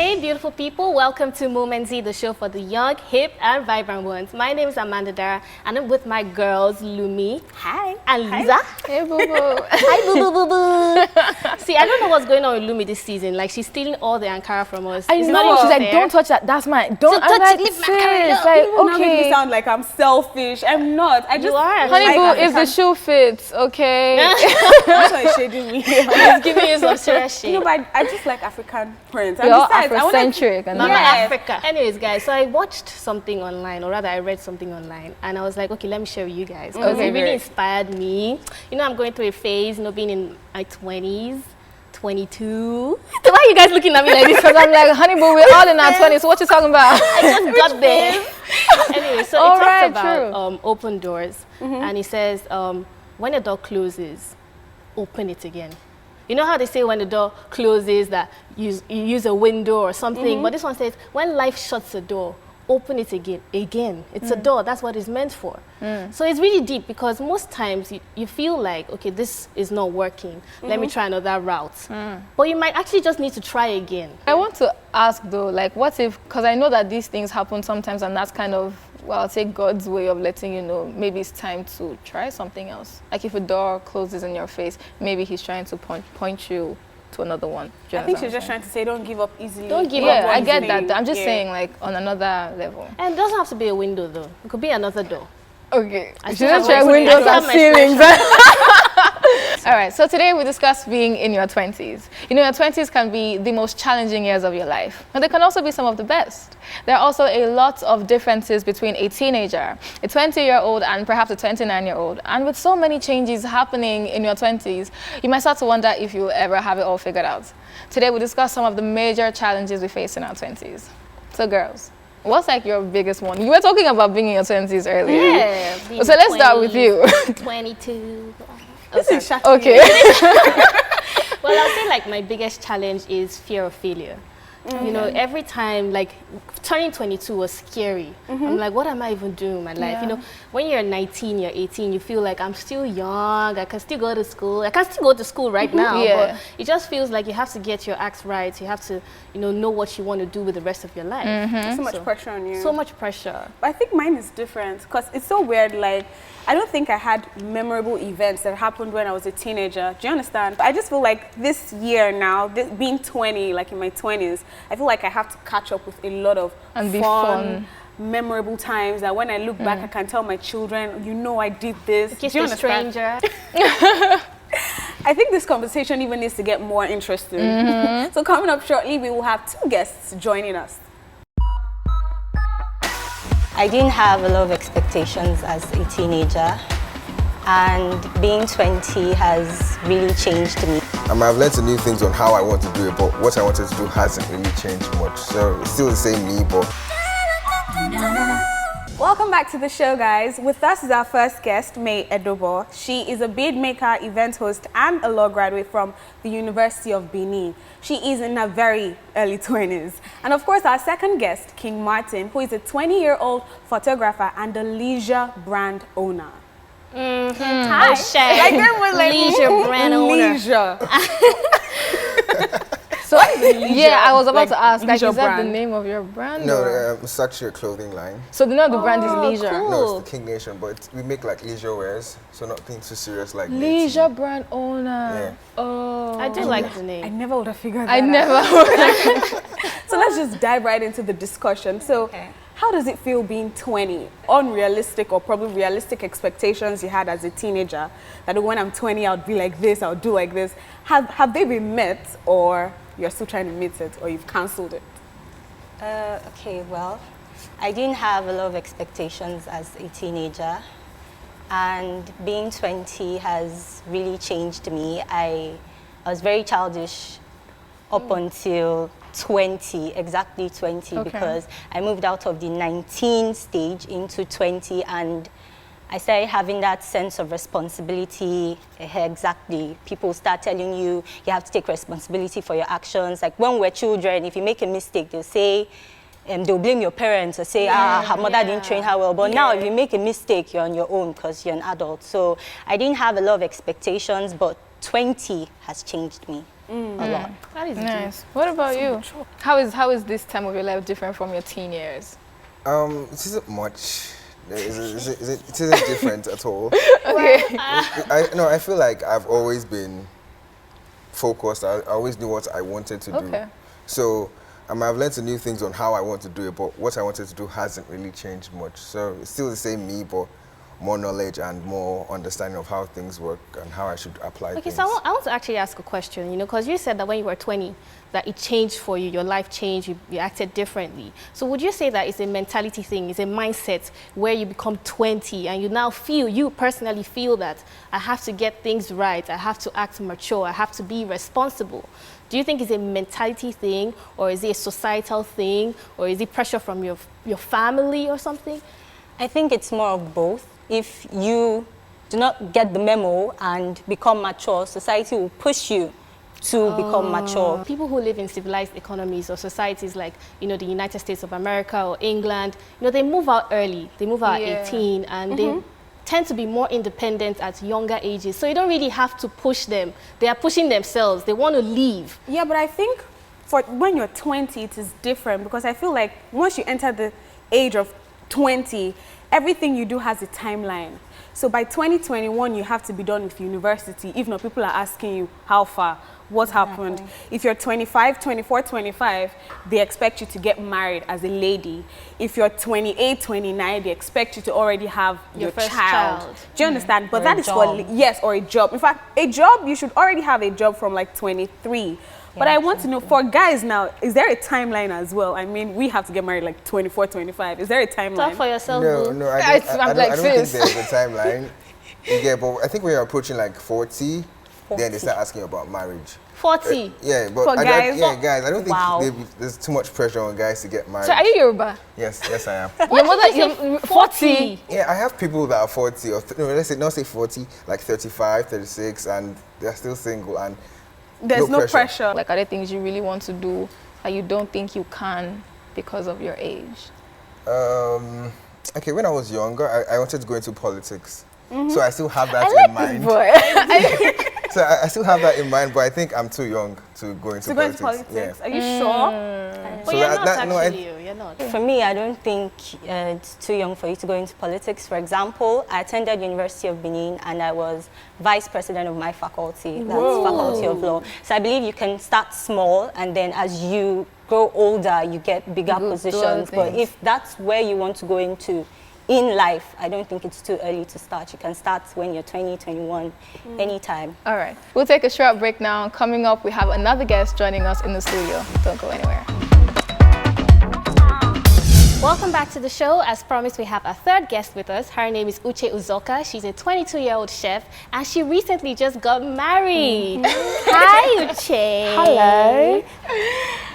Hey beautiful people, welcome to Moment Z, the show for the young, hip and vibrant ones. My name is Amanda Dara and I'm with my girls Lumi. Hi. And Lisa. Hey boo boo. Hi boo boo boo boo. See, I don't know what's going on with Lumi this season. Like she's stealing all the Ankara from us. I know. She's like, don't touch that. That's mine. Don't touch like, it. Leave my sis, Ankara. like, You make okay. me sound like I'm selfish. I'm not. I just You are. Honey like boo, if the shoe fits, okay. That's why shading me. She's giving you some serious shit. No, but I just like African prints. And You're besides, I wanna- Afrocentric. And Mama Yes. Africa. Anyways, guys, so I watched something online, or rather I read something online, and I was like, okay, let me share with you guys. Because Okay, it really great. inspired me. You know, I'm going through a phase, you know, being in my 20s, 22. So why are you guys looking at me like this? because I'm like, honey boo, we're all in our 20s. So what you talking about? I just got there. Anyway, so All it talks right, about open doors. And it says, when a door closes, open it again. You know how they say when the door closes that you use a window or something, but this one says when life shuts the door, open it again. It's a door, that's what it's meant for. So it's really deep because most times you feel like, okay, this is not working, let me try another route. But you might actually just need to try again. I want to ask though, like, what if, because I know that these things happen sometimes and that's kind of, well, I'll say God's way of letting you know, maybe it's time to try something else. Like if a door closes in your face, maybe he's trying to point you to another one. Do you I think understand she's just what I'm trying to say don't give up easily. Don't give saying? up Yeah, I one get thing. that. I'm just Yeah. saying, like, on another level. And it doesn't have to be a window though. It could be another door. Okay. I She still just have try my- windows I still and have my ceilings. All right, so today we discuss being in your 20s. You know, your 20s can be the most challenging years of your life, but they can also be some of the best. There are also a lot of differences between a teenager, a 20-year-old, and perhaps a 29-year-old. And with so many changes happening in your 20s, you might start to wonder if you'll ever have it all figured out. Today we discuss some of the major challenges we face in our 20s. So girls, what's like your biggest one? You were talking about being in your 20s earlier. Yeah. So let's start with you. 22. This is shocking. Okay. Well, I'll say like my biggest challenge is fear of failure. You know, every time, like, turning 22 was scary. I'm like, what am I even doing in my life? You know, when you're 19, you're 18, you feel like I'm still young, I can still go to school. I can still go to school right now, Yeah. but it just feels like you have to get your acts right. You have to, you know what you want to do with the rest of your life. So much pressure on you. So much pressure. But I think mine is different because it's so weird. Like, I don't think I had memorable events that happened when I was a teenager. Do you understand? I just feel like this year now, being 20, like in my 20s, I feel like I have to catch up with a lot of And be fun, memorable times that when I look back, I can tell my children, you know, I did this. Kiss Do you a understand? stranger. I think this conversation even needs to get more interesting. So coming up shortly, we will have two guests joining us. I didn't have a lot of expectations as a teenager, and being 20 has really changed me. I've learned some new things on how I want to do it, but what I wanted to do hasn't really changed much. So it's still the same me, but... Welcome back to the show, guys. With us is our first guest, May Edobo. She is a bead maker, event host, and a law graduate from the University of Benin. She is in her very early 20s. And of course, our second guest, King Martin, who is a 20-year-old photographer and a leisure brand owner. Hi. Like that was like Leisure brand owner. Leisure. So, yeah, I was about to ask, like, leisure is that the brand. name of your brand? No, or? it's actually a clothing line. So the name of the brand is Leisure. cool. No, it's the King Nation, but we make like leisure wears, so nothing too serious like Leisure brand owner. Yeah. Oh. I do like the I name. never would have figured that I out. never. So let's just dive right into the discussion. So how does it feel being 20? Unrealistic or probably realistic expectations you had as a teenager, that when I'm 20, I'll be like this, I'll do like this. Have they been met, or you're still trying to meet it, or you've cancelled it? Okay, well, I didn't have a lot of expectations as a teenager, and being 20 has really changed me. I was very childish up until 20, exactly 20, Okay. because I moved out of the 19 stage into 20, and I started having that sense of responsibility. Exactly. People start telling you have to take responsibility for your actions. Like when we're children, if you make a mistake, they'll say, they'll blame your parents or say, her mother didn't train her well. But now if you make a mistake, you're on your own because you're an adult. So I didn't have a lot of expectations, but 20 has changed me. a lot. That is Nice. What about you? How is this time of your life different from your teen years? It isn't much. It isn't different at all. Okay. I feel like I've always been focused. I always knew what I wanted to do. Okay. So I've learned some new things on how I want to do it, but what I wanted to do hasn't really changed much. So it's still the same me, but more knowledge and more understanding of how things work and how I should apply things. So I want to actually ask a question, because you said that when you were 20, that it changed for you, your life changed, you acted differently. So would you say that it's a mentality thing, it's a mindset where you become 20 and you now you personally feel that I have to get things right, I have to act mature, I have to be responsible? Do you think it's a mentality thing, or is it a societal thing, or is it pressure from your family or something? I think it's more of both. If you do not get the memo and become mature, society will push you to become mature. People who live in civilized economies or societies like, the United States of America or England, they move out early. They move out at 18 and they tend to be more independent at younger ages. So you don't really have to push them. They are pushing themselves. They want to leave. Yeah, but I think for when you're 20, it is different, because I feel like once you enter the age of 20, everything you do has a timeline. So by 2021, you have to be done with university. If not, people are asking you, how far? What happened? If you're 25, 24, 25, they expect you to get married as a lady. If you're 28, 29, they expect you to already have your first child. Do you understand? But Or that a is for, job. yes, or a job. In fact, a job, you should already have a job from like 23. But I want to know, for guys now, is there a timeline as well? I mean, we have to get married like 24, 25. Is there a timeline? Talk for yourself, boo. No, I don't I'm think like there's this. a timeline. Yeah, but I think when you're approaching like 40, then they start asking you about marriage. 40. Yeah, but For guys? guys, I don't think Wow. there's too much pressure on guys to get married. So are you Yoruba? Yes, I am. Your mother, you're 40. Yeah, I have people that are 40 or let's say 40, like 35, 36, and they're still single and There's no pressure. Like, are there things you really want to do that you don't think you can because of your age? Okay, when I was younger, I wanted to go into politics. So I still have that in mind. So I still have that in mind, but I think I'm too young to go into politics. Yeah. Are you Mm. sure? But So you're that- not that- no, actually, you're not. For me, I don't think it's too young for you to go into politics. For example, I attended University of Benin and I was vice president of my faculty, that's Faculty of Law. So I believe you can start small and then as you grow older, you get bigger positions. But if that's where you want to go into in life, I don't think it's too early to start. You can start when you're 20, 21, anytime. All right. We'll take a short break now. Coming up, we have another guest joining us in the studio. Don't go anywhere. Welcome back to the show. As promised, we have a third guest with us. Her name is Uche Uzoka. She's a 22-year-old chef, and she recently just got married. Hi, Uche. Hello.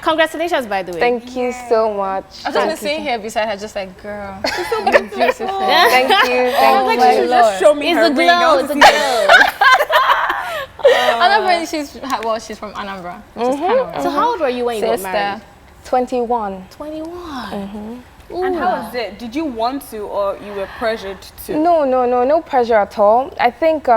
Congratulations, by the way. Thank you so much. I was just sitting here beside her, just like, girl, you're beautiful. Thank you. Thank Like, you. you should just show me It's her a ring. I glow. want It's to a see glow. Anambra, she's from Anambra. Which is kind of So how old were you when you got married? 21. 21. And how was it? Did you want to, or you were pressured to? No pressure at all. I think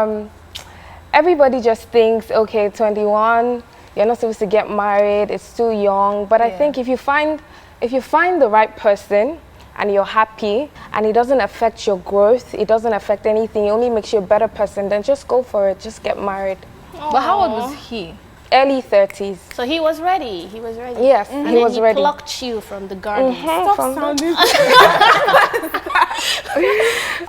everybody just thinks, okay, 21, you're not supposed to get married, it's too young. But I think if you find the right person and you're happy and it doesn't affect your growth, it doesn't affect anything, it only makes you a better person, then just go for it, just get married. But how old was he? Early 30s. So he was ready. He was ready. Yes, And he then was he ready. plucked you from the garden. Stop sounding.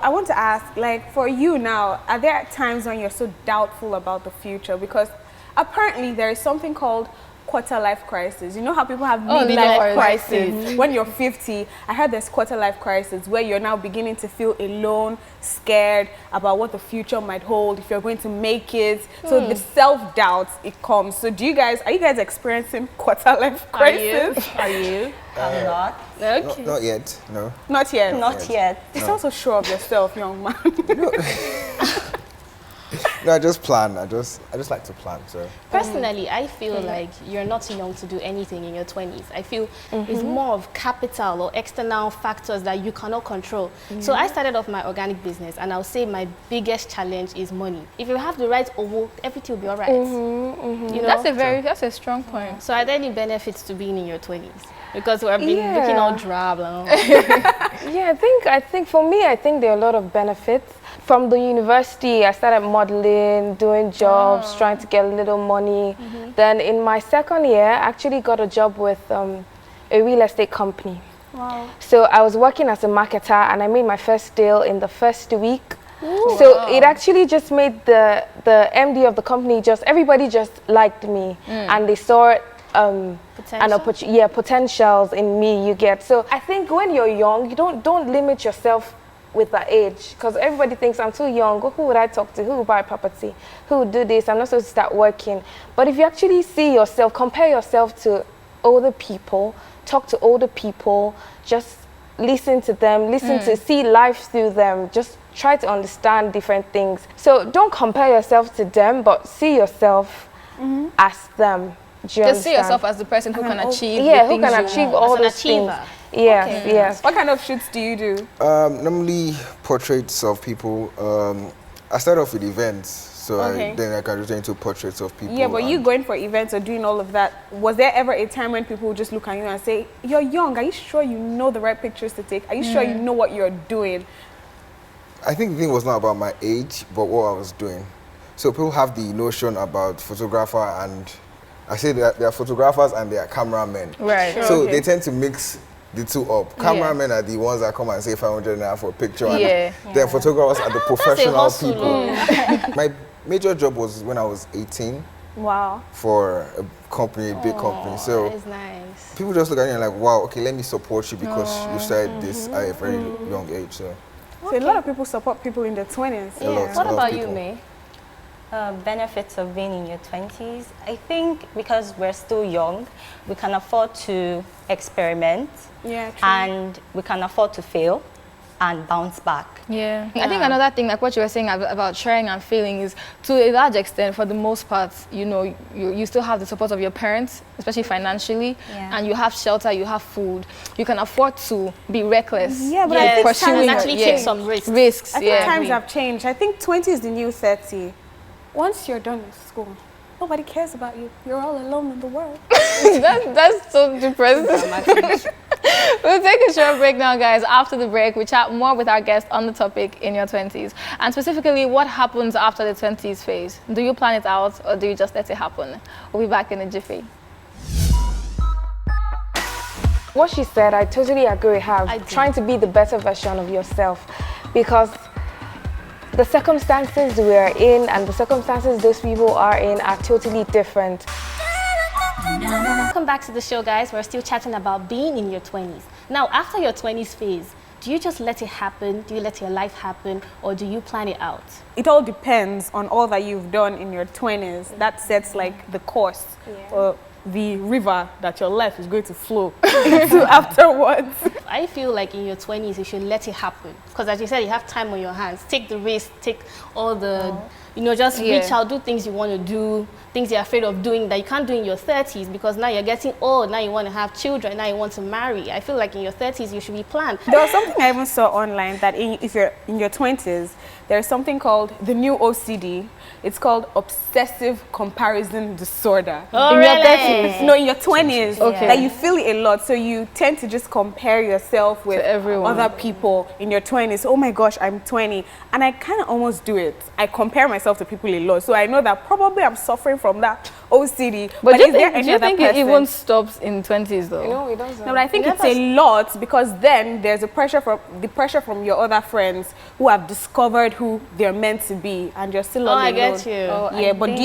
I want to ask, like, for you now, are there times when you're so doubtful about the future? Because apparently there is something called quarter life crisis. You know how people have midlife crisis? When you're 50, I heard there's quarter life crisis where you're now beginning to feel alone, scared about what the future might hold, if you're going to make it. So the self-doubt, it comes. So are you guys experiencing quarter life crisis? Are you? I'm not. Okay. Not yet, no. Not yet. Not yet. You sound so sure of yourself, young man. No, I just plan. I just like to plan. So Personally, I feel like you're not too young to do anything in your 20s. I feel it's more of capital or external factors that you cannot control. So I started off my organic business, and I'll say my biggest challenge is money. If you have the right owo, everything will be all right. You know? That's a strong point. So are there any benefits to being in your 20s? Because we've been looking all drab. Yeah, I think for me, I think there are a lot of benefits. From the university, I started modeling, doing jobs, trying to get a little money. Then in my second year, I actually got a job with a real estate company. Wow. So I was working as a marketer, and I made my first deal in the first week. So it actually just made the MD of the company everybody just liked me, and they saw potentials in me. You get, so I think when you're young, you don't limit yourself with that age, because everybody thinks I'm too young. Who would I talk to? Who would buy property? Who would do this? I'm not supposed to start working. But if you actually see yourself, compare yourself to older people, talk to older people, just listen to them, to see life through them, just try to understand different things. So don't compare yourself to them, but see yourself as them. Just see yourself as the person who can achieve who can achieve all those things. Yes. What kind of shoots do you do? Normally portraits of people. I start off with events, so then I can turn into portraits of people. Yeah, but you going for events or doing all of that, was there ever a time when people would just look at you and say, you're young, are you sure you know the right pictures to take? Are you sure you know what you're doing? I think the thing was not about my age, but what I was doing. So people have the notion about photographer, and I say that they are photographers and they are cameramen. Right. Sure, So they tend to mix the two up. Cameramen are the ones that come and say 500 naira for a picture. And then photographers are the professional people. My major job was when I was 18. Wow. For a company, a big company. So That is nice. people just look at you and like, wow, okay, let me support you because you started this at a very young age. So So a lot of people support people in their 20s. a lot What of about you, people. May? Benefits of being in your 20s, I think because we're still young, we can afford to experiment, Yeah, true. and we can afford to fail and bounce back. I think another thing, like what you were saying about sharing and feeling, is to a large extent, for the most part, you still have the support of your parents, especially financially, and you have shelter, you have food, you can afford to be reckless. Yeah, but I think Pursuing actually take some risks. I think times have changed. I think 20 is the new 30. Once you're done with school, nobody cares about you. You're all alone in the world. That's so depressing. We'll take a short break now, guys. After the break, we chat more with our guest on the topic in your 20s. And specifically, what happens after the 20s phase? Do you plan it out or do you just let it happen? We'll be back in a jiffy. What she said, I totally agree with her. Trying to be the better version of yourself, because the circumstances we are in and the circumstances those people are in are totally different. Welcome back to the show, guys. We're still chatting about being in your 20s. Now, after your 20s phase, do you just let it happen? Do you let your life happen? Or do you plan it out? It all depends on all that you've done in your 20s. That sets like the course or the river that your life is going to flow into afterwards. I feel like in your 20s, you should let it happen. Because as you said, you have time on your hands. Take the risk, take all the, just reach out, do things you want to do, things you're afraid of doing that you can't do in your 30s, because now you're getting old, now you want to have children, now you want to marry. I feel like in your 30s, you should be planned. There was something I even saw online that if you're in your 20s, there's something called the new OCD. It's called obsessive comparison disorder. Oh, in really? your 30s, no, in your 20s, that you feel it a lot. So you tend to just compare yourself with other people in your 20s. Oh my gosh, I'm 20. And I kind of almost do it. I compare myself to people a lot. So I know that probably I'm suffering from that OCD. But do is there any you other think person? it even stops in 20s though? No, it doesn't. No, but I think it's a lot, because then there's a pressure from your other friends who have discovered who they're meant to be, and you're still all alone. I get you. Yeah, but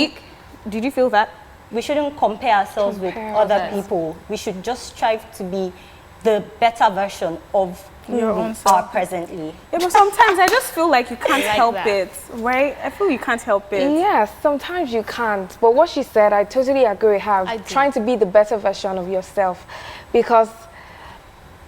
did you feel that? We shouldn't compare ourselves with other people. We should just strive to be the better version of who we are presently. Yeah, but sometimes I just feel like you can't help it, right? I feel you can't help it. Yes, sometimes you can't. But what she said, I totally agree with her. Trying to be the better version of yourself, because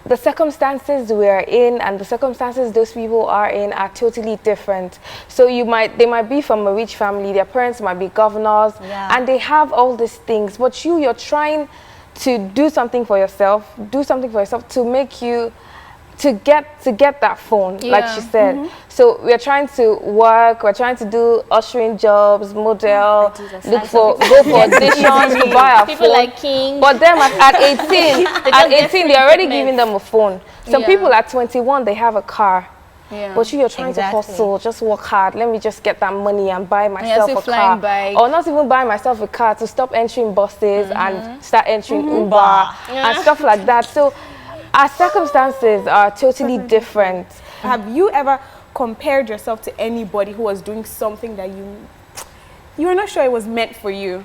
the circumstances we're in and the circumstances those people are in are totally different. So they might be from a rich family, their parents might be governors, and they have all these things, but you're trying to do something for yourself, to make you to get that phone, like she said. So we're trying to work, we're trying to do ushering jobs, model, go for auditions to buy a people phone. like King. But them at 18, they're already giving them a phone. Some people at 21, they have a car. But you're trying to hustle, just work hard. Let me just get that money and buy myself a car. Bike. Or not even buy myself a car, to stop entering buses and start entering Uber and stuff like that. So our circumstances are totally different. Have you ever compared yourself to anybody who was doing something that you were not sure it was meant for you?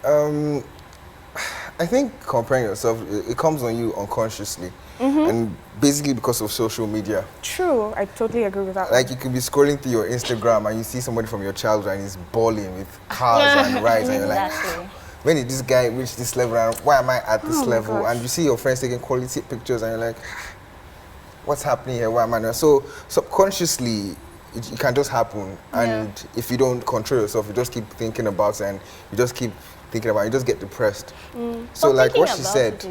I think comparing yourself, it comes on you unconsciously. And basically because of social media. True, I totally agree with that. Like you could be scrolling through your Instagram and you see somebody from your childhood and he's balling with cars and rides and you're like, when did this guy reach this level and why am I at this level? And you see your friends taking quality pictures and you're like, what's happening here? Why am I not? So subconsciously, it can just happen. And if you don't control yourself, you just keep thinking about it and you just keep thinking about it, you just get depressed. So like what she said,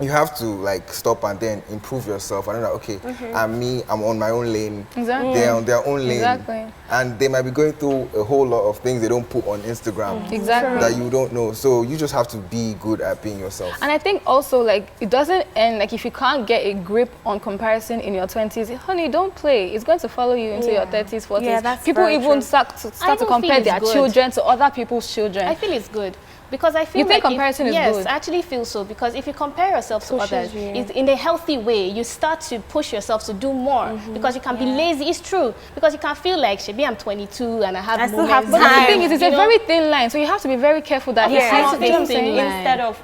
you have to like stop and then improve yourself. And then okay, I'm on my own lane. They're on their own lane. And they might be going through a whole lot of things they don't put on Instagram that you don't know. So you just have to be good at being yourself. And I think also like it doesn't end, like if you can't get a grip on comparison in your 20s, honey, don't play. It's going to follow you into your 30s, 40s. Yeah, that's people very even true. start to compare their children to other people's children. I feel it's good. Because I feel you think comparison is good? Yes, I actually feel so. Because if you compare yourself to others, it's in a healthy way, you start to push yourself to do more. Because you can be lazy. It's true. Because you can feel like, maybe I'm 22 and I have still have But time. the thing is, it's a very thin line. So you have to be very careful that it's not thin line. Instead of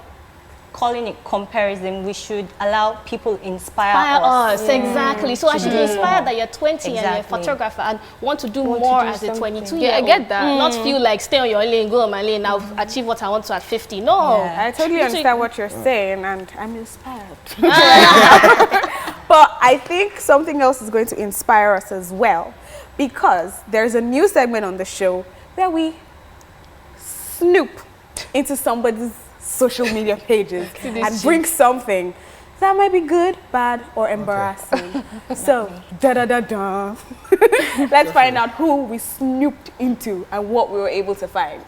calling it comparison, we should allow people inspire us. Exactly. So I should be inspired that you're 20 and you're a photographer and want to do more as a 22-year-old. Yeah, I get that. Not feel like stay on your lane, go on my lane, I'll achieve what I want to at 50. No. I totally understand what you're saying and I'm inspired. But I think something else is going to inspire us as well, because there's a new segment on the show where we snoop into somebody's social media pages and bring something that might be good, bad, or embarrassing. So, da-da-da-da. Let's find out who we snooped into and what we were able to find.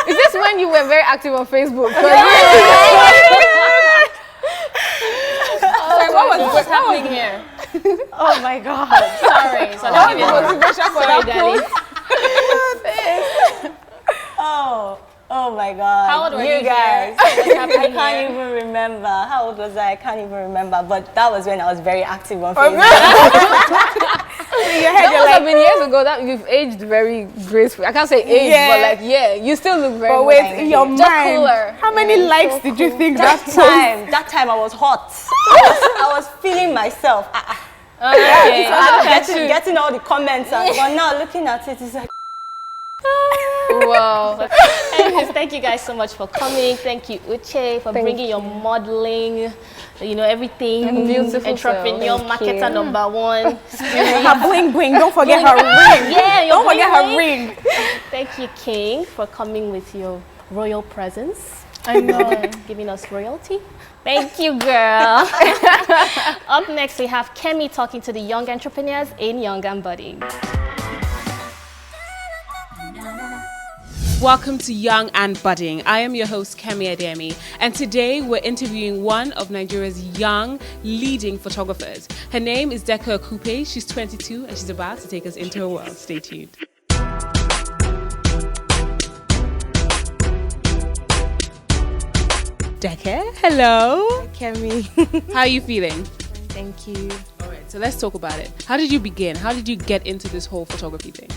Is this when you were very active on Facebook? What's happening here? Oh my God. Sorry. So I'll give you motivation for that, darling. Oh my God. How old were you guys? What's I happening can't here? even remember. How old was I? I can't even remember. But that was when I was very active on Facebook. That must have been years ago. That you've aged very gracefully. I can't say age, but like you still look very. But wait, in your mind, cooler. how many likes did you think That time I was hot. I was feeling myself. Getting all the comments, but now looking at it, it's like. Wow. Anyways, thank you guys so much for coming. Thank you, Uche, for bringing your modeling, everything. Beautiful entrepreneur, marketer number one. her bling bling. Don't forget her ring. Yeah, don't forget her ring. Thank you, King, for coming with your royal presence. I know. Giving us royalty. Thank you, girl. Up next, we have Kemi talking to the young entrepreneurs in Young and Budding. Welcome to Young and Budding. I am your host, Kemi Ademi, and today we're interviewing one of Nigeria's young leading photographers. Her name is Deka Okupe. She's 22 and she's about to take us into her world. Stay tuned. Deka, hello. Hi, Kemi. How are you feeling? Thank you. All right, so let's talk about it. How did you begin? How did you get into this whole photography thing?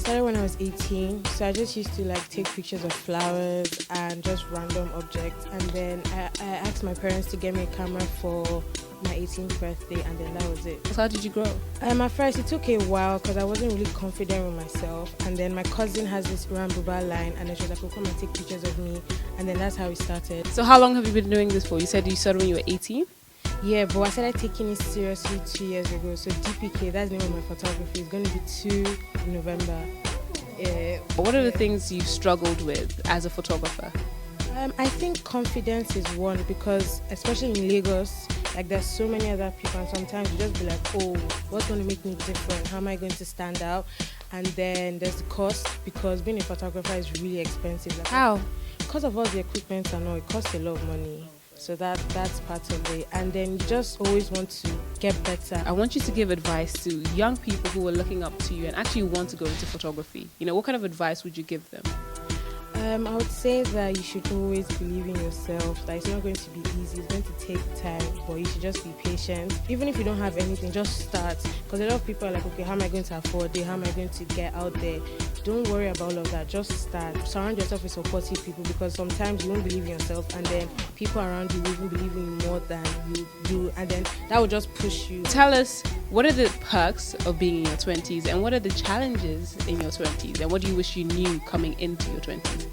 started when I was 18, so I just used to like take pictures of flowers and just random objects, and then I asked my parents to get me a camera for my 18th birthday, and then that was it. So how did you grow? At first it took a while because I wasn't really confident with myself, and then my cousin has this Rambuba line, and then she was like, "Oh, come and take pictures of me," and then that's how it started. So how long have you been doing this for? You said you started when you were 18? Yeah, but I started taking it seriously 2 years ago. So DPK, that's the name of my photography, is going to be 2 November. What are the things you struggled with as a photographer? I think confidence is one, because especially in Lagos, like there's so many other people, and sometimes you just be like, oh, what's going to make me different? How am I going to stand out? And then there's the cost, because being a photographer is really expensive. Like, How? Because of all the equipment and all, it costs a lot of money. So that's part of it. And then you just always want to get better. I want you to give advice to young people who are looking up to you and actually want to go into photography. You know, what kind of advice would you give them? I would say that you should always believe in yourself, that it's not going to be easy, it's going to take time, but you should just be patient. Even if you don't have anything, just start. Because a lot of people are like, okay, how am I going to afford it? How am I going to get out there? Don't worry about all of that, just start. Surround yourself with supportive people, because sometimes you won't believe in yourself, and then people around you will even believe in you more than you do, and then that will just push you. Tell us, what are the perks of being in your 20s, and what are the challenges in your 20s, and what do you wish you knew coming into your 20s?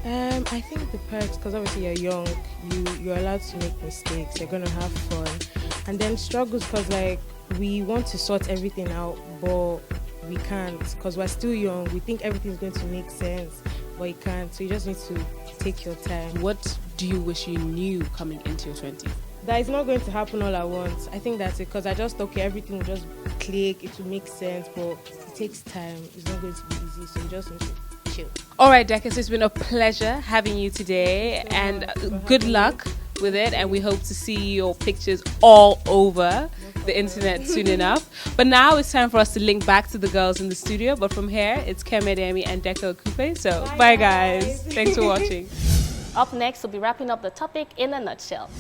I think the perks, because obviously you're young, you're allowed to make mistakes, you're going to have fun. And then struggles, because like we want to sort everything out, but we can't, because we're still young. We think everything's going to make sense, but it can't. So you just need to take your time. What do you wish you knew coming into your 20s? That it's not going to happen all at once. I think that's it, because I just thought, okay, everything will just click, it will make sense, but it takes time. It's not going to be easy, so you just need to chill. All right, Decus, it's been a pleasure having you today, and good luck with it, and we hope to see your pictures all over the internet soon enough. But now it's time for us to link back to the girls in the studio, but from here it's Kemi Adeyemi and Deco Coupe. So bye guys. Thanks for watching. Up next, we'll be wrapping up the topic in a nutshell.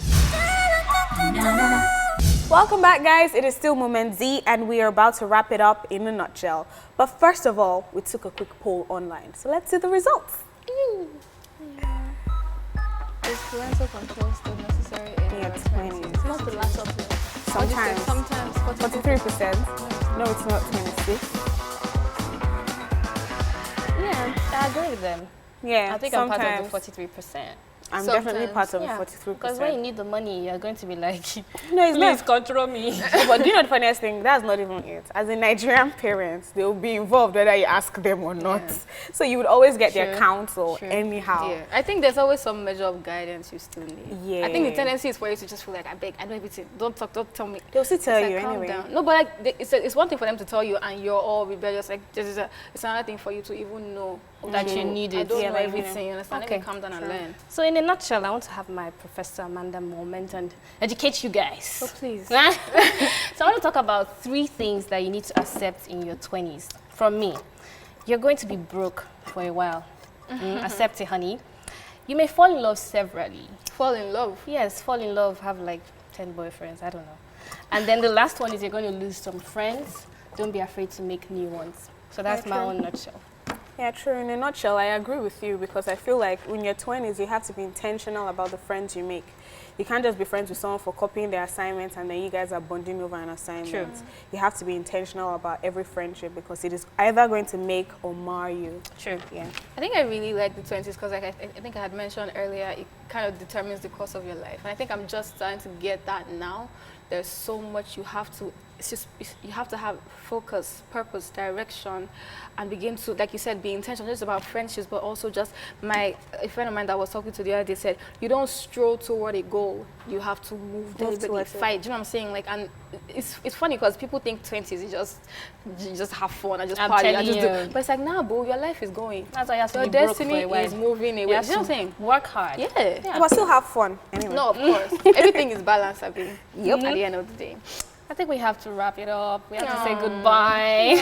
Welcome back, guys. It is still Moment Z, and we are about to wrap it up in a nutshell. But first of all, we took a quick poll online. So let's see the results. Is parental control still necessary in your 20s? Not the laptop. Sometimes. Sometimes. 43%. No, it's not 26. Yeah, I agree with them. Yeah, I think sometimes. I'm part of the 43%. I'm definitely part of the 43%. Because when you need the money, you're going to be like, no, it's please not. control me. But do you know the funniest thing? That's not even it. As a Nigerian parents, they will be involved whether you ask them or not. Yeah. So you would always get their True. counsel True. anyhow. Yeah, I think there's always some measure of guidance you still need. Yeah. I think the tendency is for you to just feel like, I beg, I know everything. Don't talk, don't tell me. They'll still tell It's you like, calm anyway. down. No, but like, it's one thing for them to tell you and you're all rebellious. Like, it's another thing for you to even know That you need I it. don't Yeah, know like, everything. You understand? Okay. Let me calm down and learn. So in a nutshell, I want to have my Professor Amanda moment and educate you guys. So please. So I want to talk about 3 things that you need to accept in your 20s. From me, you're going to be broke for a while. Accept it, honey. You may fall in love severally. Fall in love. Yes, fall in love, have like 10 boyfriends, I don't know. And then the last one is you're going to lose some friends. Don't be afraid to make new ones. So that's my own nutshell. Yeah, true. In a nutshell, I agree with you, because I feel like in your 20s, you have to be intentional about the friends you make. You can't just be friends with someone for copying their assignments and then you guys are bonding over an assignment. True. You have to be intentional about every friendship, because it is either going to make or mar you. True. Yeah. I think I really like the 20s because like I think I had mentioned earlier, it kind of determines the course of your life. And I think I'm just starting to get that now. There's so much you have to, you have to have focus, purpose, direction, and begin to, like you said, be intentional, not just about friendships, but also just a friend of mine that was talking to the other day said, you don't stroll toward a goal, you have to move deliberately, towards it. fight. Do you know what I'm saying? Like, and it's funny because people think 20s, you just have fun and just I'm party and telling just you. do. But it's like, nah, bro, your life is going. That's why you have to Your be broke destiny for a while. is moving away. You You have know what I'm to saying? work hard. Yeah. But still have fun. Anyway. No, of course. Everything is balanced, I mean. Yep. At the end of the day. I think we have to wrap it up. We have to say goodbye.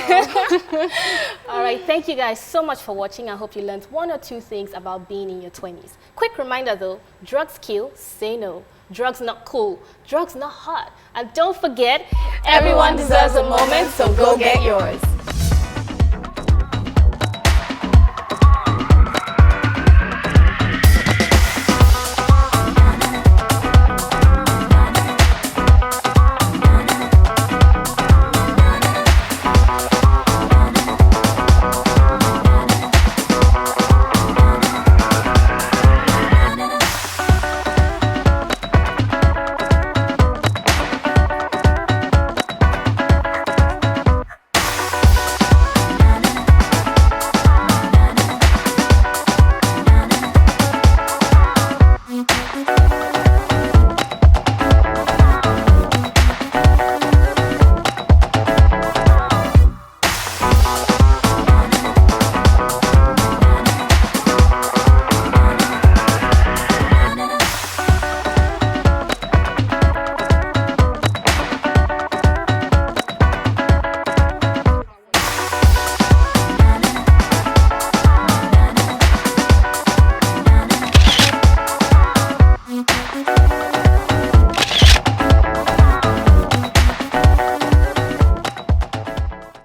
All right, thank you guys so much for watching. I hope you learned 1 or 2 things about being in your 20s. Quick reminder though, drugs kill, say no. Drugs not cool, drugs not hot. And don't forget, everyone deserves a moment, so go get yours.